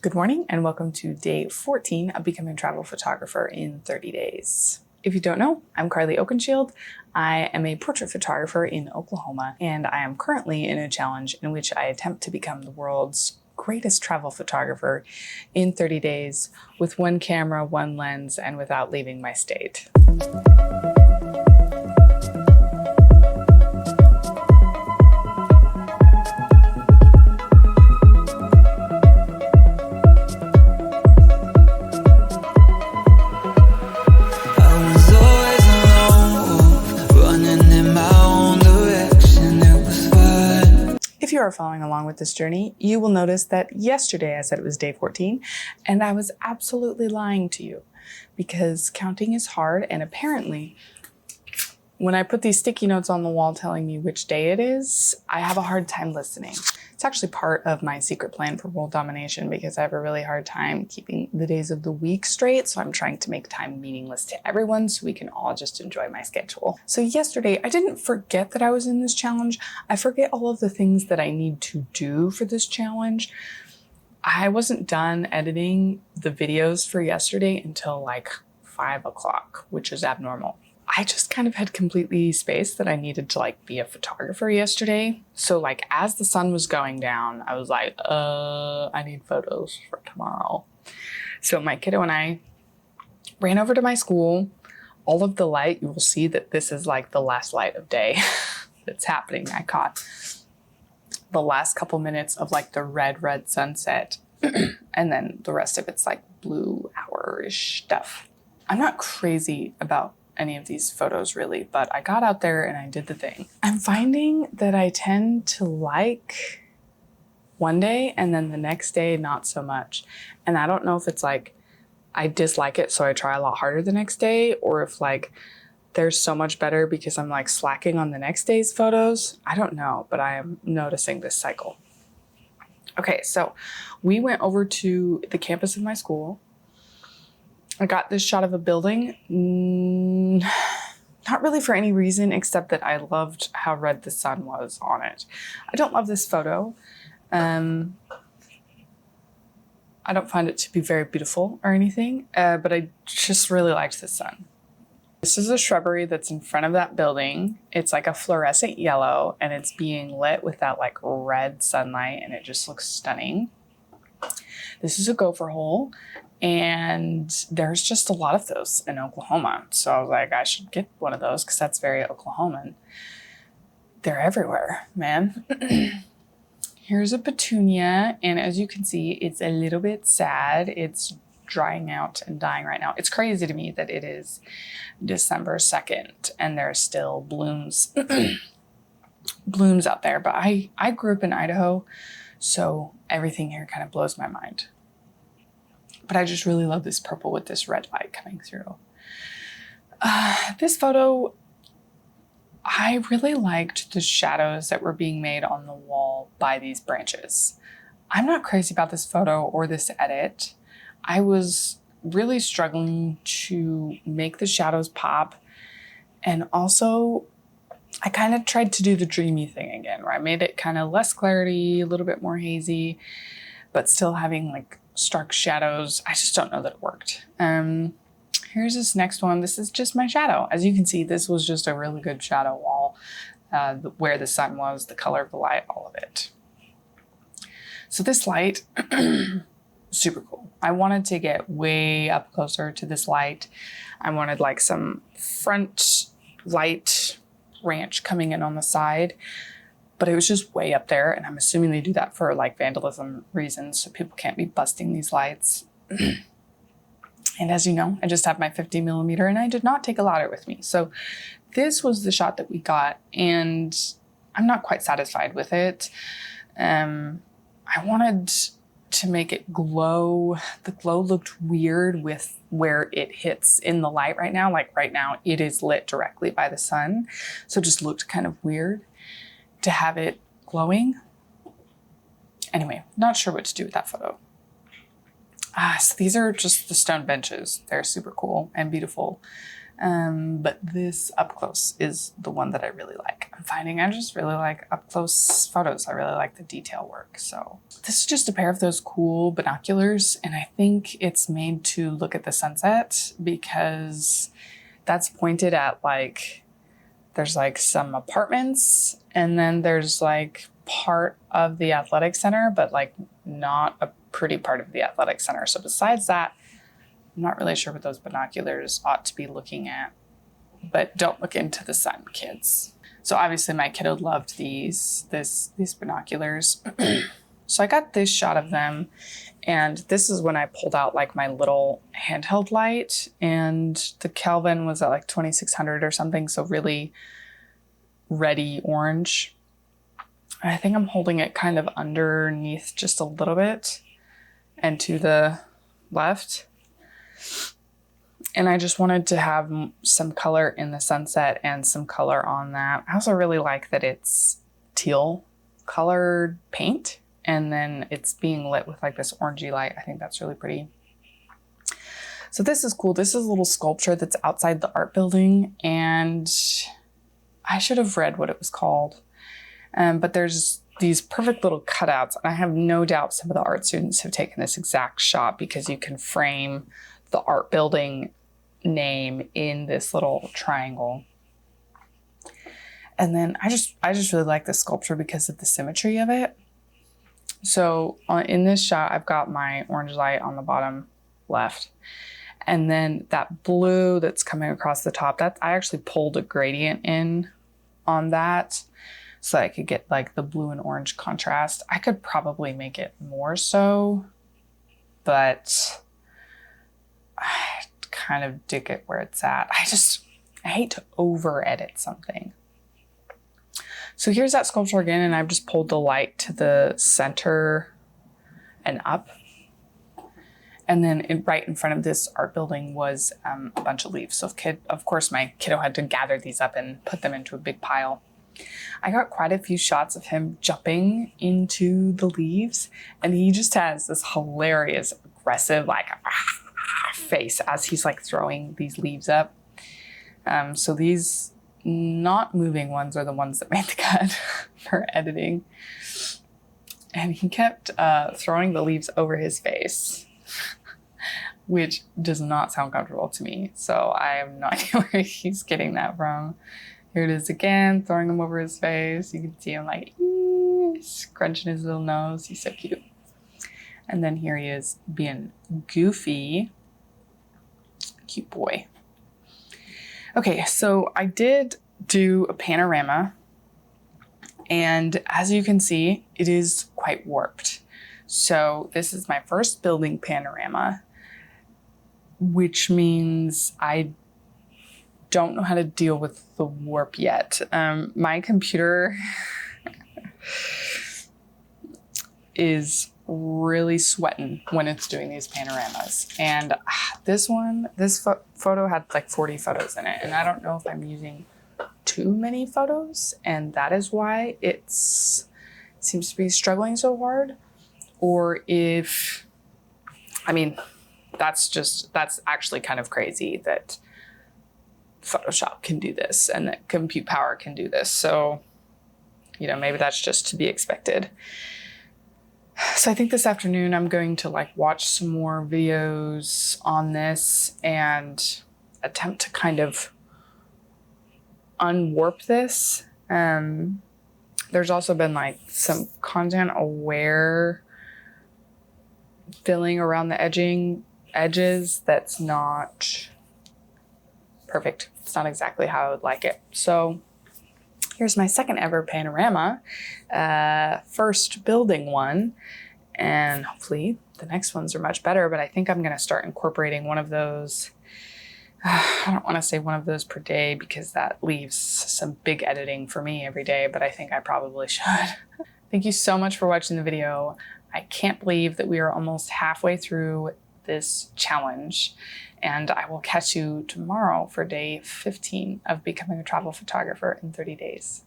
Good morning and welcome to day 14 of becoming a travel photographer in 30 days. If you don't know, I'm Carly Oakenshield. I am a portrait photographer in Oklahoma, and I am currently in a challenge in which I attempt to become the world's greatest travel photographer in 30 days with one camera, one lens, and without leaving my state. If you are following along with this journey, you will notice that yesterday I said it was day 14, and I was absolutely lying to you because counting is hard, and apparently when I put these sticky notes on the wall telling me which day it is, I have a hard time listening. It's actually part of my secret plan for world domination because I have a really hard time keeping the days of the week straight. So I'm trying to make time meaningless to everyone so we can all just enjoy my schedule. So yesterday, I didn't forget that I was in this challenge. I forget all of the things that I need to do for this challenge. I wasn't done editing the videos for yesterday until like 5 o'clock, which is abnormal. I just kind of had completely spaced that I needed to like be a photographer yesterday. So like as the sun was going down, I was like, I need photos for tomorrow. So my kiddo and I ran over to my school. All of the light, you will see that this is like the last light of day that's happening. I caught the last couple minutes of like the red sunset. And then the rest of it's like blue hour-ish stuff. I'm not crazy about any of these photos really, but I got out there and I did the thing. I'm finding that I tend to like one day and then the next day not so much. And I don't know if it's like I dislike it so I try a lot harder the next day, or if like there's so much better because I'm like slacking on the next day's photos. I don't know, but I am noticing this cycle. Okay, so we went over to the campus of my school. I got this shot of a building, not really for any reason except that I loved how red the sun was on it. I don't love this photo. I don't find it to be very beautiful or anything, but I just really liked the sun. This is a shrubbery that's in front of that building. It's like a fluorescent yellow and it's being lit with that like red sunlight and it just looks stunning. This is a gopher hole. And there's just a lot of those in Oklahoma. So I was like, I should get one of those because that's very Oklahoman. They're everywhere, man. Here's a petunia. And as you can see, it's a little bit sad. It's drying out and dying right now. It's crazy to me that it is December 2nd and there's still blooms, blooms out there. But I grew up in Idaho, so everything here kind of blows my mind. But I just really love this purple with this red light coming through. This photo, I really liked the shadows that were being made on the wall by these branches. I'm not crazy about this photo or this edit. I was really struggling to make the shadows pop. And also, I kind of tried to do the dreamy thing again, where I made it kind of less clarity, a little bit more hazy, but still having like stark shadows. I just don't know that it worked. Here's this next one. This is just my shadow. As you can see, this was just a really good shadow wall, where the sun was, the color of the light, all of it. So this light, super cool. I wanted to get way up closer to this light. I wanted like some front light ranch coming in on the side. But it was just way up there, and I'm assuming they do that for like vandalism reasons, so people can't be busting these lights. And as you know, I just have my 50mm, and I did not take a ladder with me. So this was the shot that we got, and I'm not quite satisfied with it. I wanted to make it glow. The glow looked weird with where it hits in the light right now. Like right now, it is lit directly by the sun, so it just looked kind of weird to have it glowing. Anyway, not sure what to do with that photo. So these are just the stone benches. They're super cool and beautiful. But this up close is the one that I really like. I'm finding I just really like up close photos. I really like the detail work. So this is just a pair of those cool binoculars. And I think it's made to look at the sunset because that's pointed at like, there's like some apartments and then there's like part of the athletic center, but like not a pretty part of the athletic center. So besides that, I'm not really sure what those binoculars ought to be looking at, but don't look into the sun, kids. So obviously my kiddo loved these binoculars. So I got this shot of them, and this is when I pulled out like my little handheld light, and the Kelvin was at like 2600 or something. So really reddy orange. I think I'm holding it kind of underneath just a little bit and to the left. And I just wanted to have some color in the sunset and some color on that. I also really like that it's teal colored paint and then it's being lit with like this orangey light. I think that's really pretty. So this is cool. This is a little sculpture that's outside the art building, and I should have read what it was called. But there's these perfect little cutouts. And I have no doubt some of the art students have taken this exact shot because you can frame the art building name in this little triangle. And then I just really like the sculpture because of the symmetry of it. So in this shot, I've got my orange light on the bottom left. And then that blue that's coming across the top, that I actually pulled a gradient in on that so I could get like the blue and orange contrast. I could probably make it more so, but I kind of dig it where it's at. I hate to over edit something. So here's that sculpture again, and I've just pulled the light to the center and up. And then right in front of this art building was a bunch of leaves. So of course my kiddo had to gather these up and put them into a big pile. I got quite a few shots of him jumping into the leaves, and he just has this hilarious, aggressive, like face as he's like throwing these leaves up. So these not moving ones are the ones that made the cut for editing. And he kept throwing the leaves over his face, which does not sound comfortable to me. So I have no idea where he's getting that from. Here it is again, throwing them over his face. You can see him like scrunching his little nose. He's so cute. And then here he is being goofy. Cute boy. Okay, so I did do a panorama, and as you can see, it is quite warped. So this is my first building panorama, which means I don't know how to deal with the warp yet. My computer is really sweating when it's doing these panoramas. And this photo had like 40 photos in it. And I don't know if I'm using too many photos and that is why it seems to be struggling so hard. Or if, I mean, that's actually kind of crazy that Photoshop can do this and that compute power can do this. So, you know, maybe that's just to be expected. So I think this afternoon I'm going to like watch some more videos on this and attempt to kind of unwarp this. There's also been like some content aware filling around the edges that's not perfect. It's not exactly how I would like it. So here's my second ever panorama, first building one, and hopefully the next ones are much better, but I think I'm gonna start incorporating one of those. I don't wanna say one of those per day because that leaves some big editing for me every day, but I think I probably should. Thank you so much for watching the video. I can't believe that we are almost halfway through this challenge, and I will catch you tomorrow for day 15 of becoming a travel photographer in 30 days.